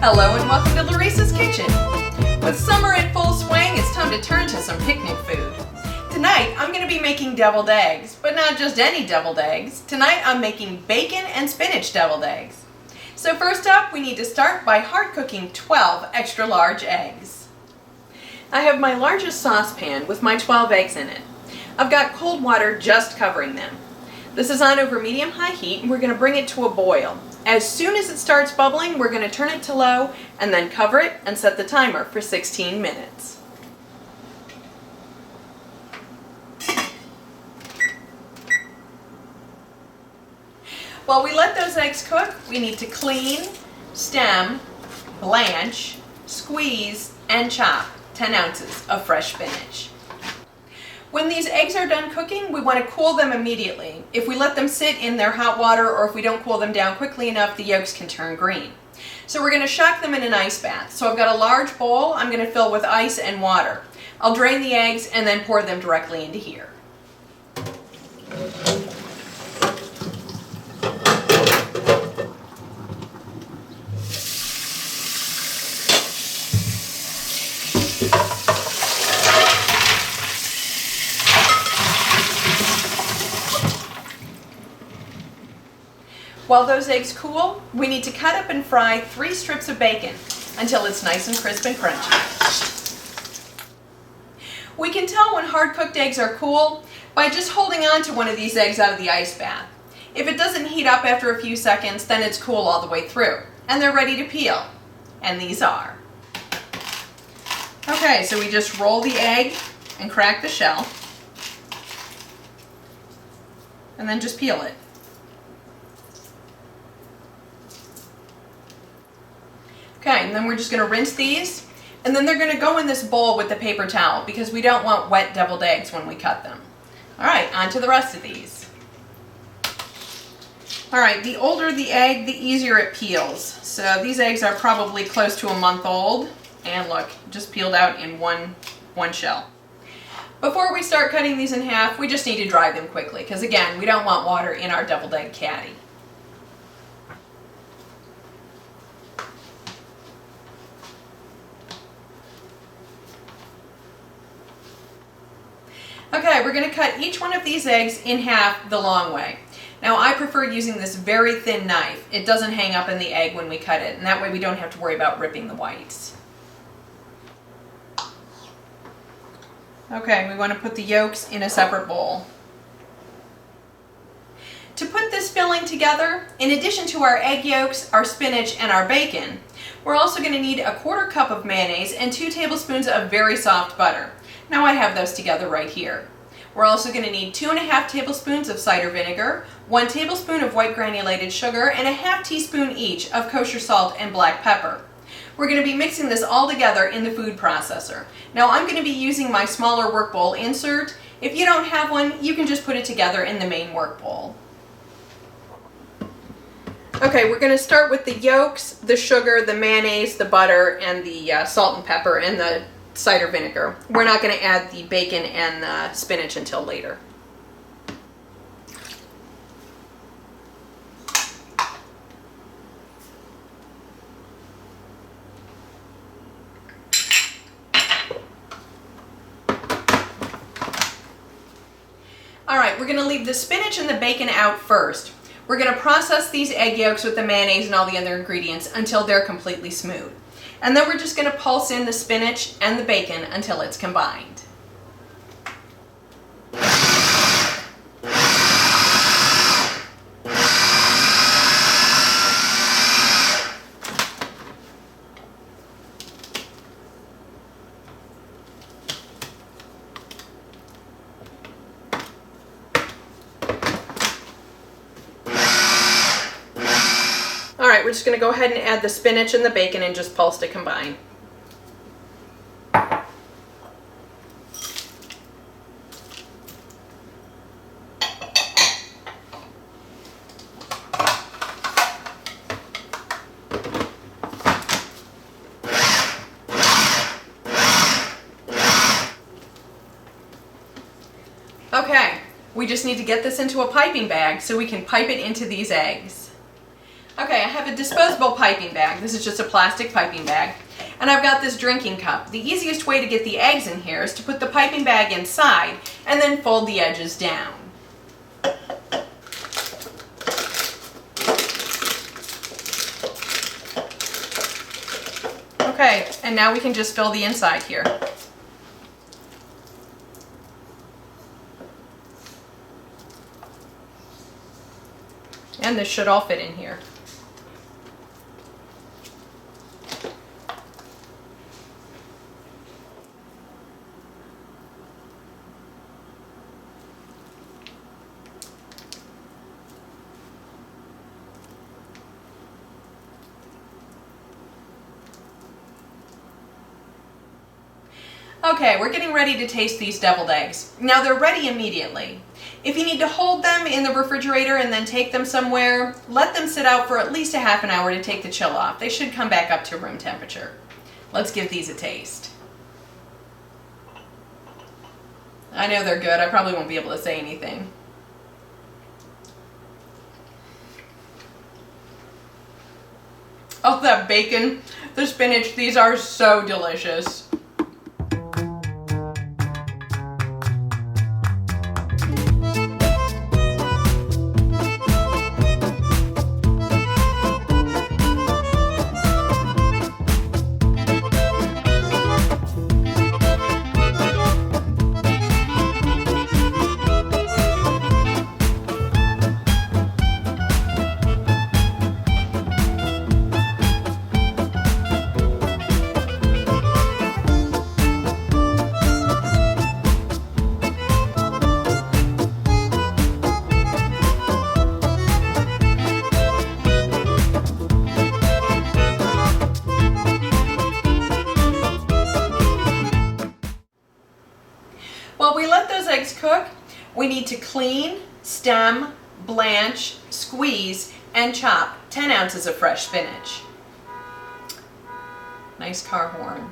Hello and welcome to Larissa's Kitchen. With summer in full swing, it's time to turn to some picnic food. Tonight, I'm going to be making deviled eggs, but not just any deviled eggs. Tonight, I'm making bacon and spinach deviled eggs. So first up, we need to start by hard cooking 12 extra large eggs. I have my largest saucepan with my 12 eggs in it. I've got cold water just covering them. This is on over medium-high heat, and we're going to bring it to a boil. As soon as it starts bubbling, we're going to turn it to low and then cover it and set the timer for 16 minutes. While we let those eggs cook, we need to clean, stem, blanch, squeeze, and chop 10 ounces of fresh spinach. When these eggs are done cooking, we want to cool them immediately. If we let them sit in their hot water or if we don't cool them down quickly enough, the yolks can turn green. So we're going to shock them in an ice bath. So I've got a large bowl I'm going to fill with ice and water. I'll drain the eggs and then pour them directly into here. While those eggs cool, we need to cut up and fry 3 strips of bacon until it's nice and crisp and crunchy. We can tell when hard-cooked eggs are cool by just holding on to one of these eggs out of the ice bath. If it doesn't heat up after a few seconds, then it's cool all the way through, and they're ready to peel. And these are. Okay, so we just roll the egg and crack the shell, and then just peel it. Okay, and then we're just going to rinse these, and then they're going to go in this bowl with the paper towel because we don't want wet deviled eggs when we cut them. Alright, on to the rest of these. Alright, the older the egg, the easier it peels. So these eggs are probably close to a month old, and look, just peeled out in one shell. Before we start cutting these in half, we just need to dry them quickly because again, we don't want water in our deviled egg caddy. Okay, we're going to cut each one of these eggs in half the long way. Now I prefer using this very thin knife. It doesn't hang up in the egg when we cut it, and that way we don't have to worry about ripping the whites. Okay, we want to put the yolks in a separate bowl. To put this filling together, in addition to our egg yolks, our spinach, and our bacon, we're also going to need a 1/4 cup of mayonnaise and 2 tablespoons of very soft butter. Now I have those together right here. We're also going to need 2½ tablespoons of cider vinegar, 1 tablespoon of white granulated sugar, and 1/2 teaspoon each of kosher salt and black pepper. We're going to be mixing this all together in the food processor. Now I'm going to be using my smaller work bowl insert. If you don't have one, you can just put it together in the main work bowl. Okay, we're going to start with the yolks, the sugar, the mayonnaise, the butter, and the salt and pepper, and the cider vinegar. We're not going to add the bacon and the spinach until later. Alright, we're going to leave the spinach and the bacon out first. We're going to process these egg yolks with the mayonnaise and all the other ingredients until they're completely smooth. And then we're just going to pulse in the spinach and the bacon until it's combined. Alright, we're just going to go ahead and add the spinach and the bacon and just pulse to combine. Okay, we just need to get this into a piping bag so we can pipe it into these eggs. Okay, I have a disposable piping bag. This is just a plastic piping bag. And I've got this drinking cup. The easiest way to get the eggs in here is to put the piping bag inside and then fold the edges down. Okay, and now we can just fill the inside here. And this should all fit in here. Okay, we're getting ready to taste these deviled eggs. Now they're ready immediately. If you need to hold them in the refrigerator and then take them somewhere, let them sit out for at least a half an hour to take the chill off. They should come back up to room temperature. Let's give these a taste. I know they're good. I probably won't be able to say anything. Oh, that bacon, the spinach, these are so delicious. While we let those eggs cook, we need to clean, stem, blanch, squeeze, and chop 10 ounces of fresh spinach. Nice car horn.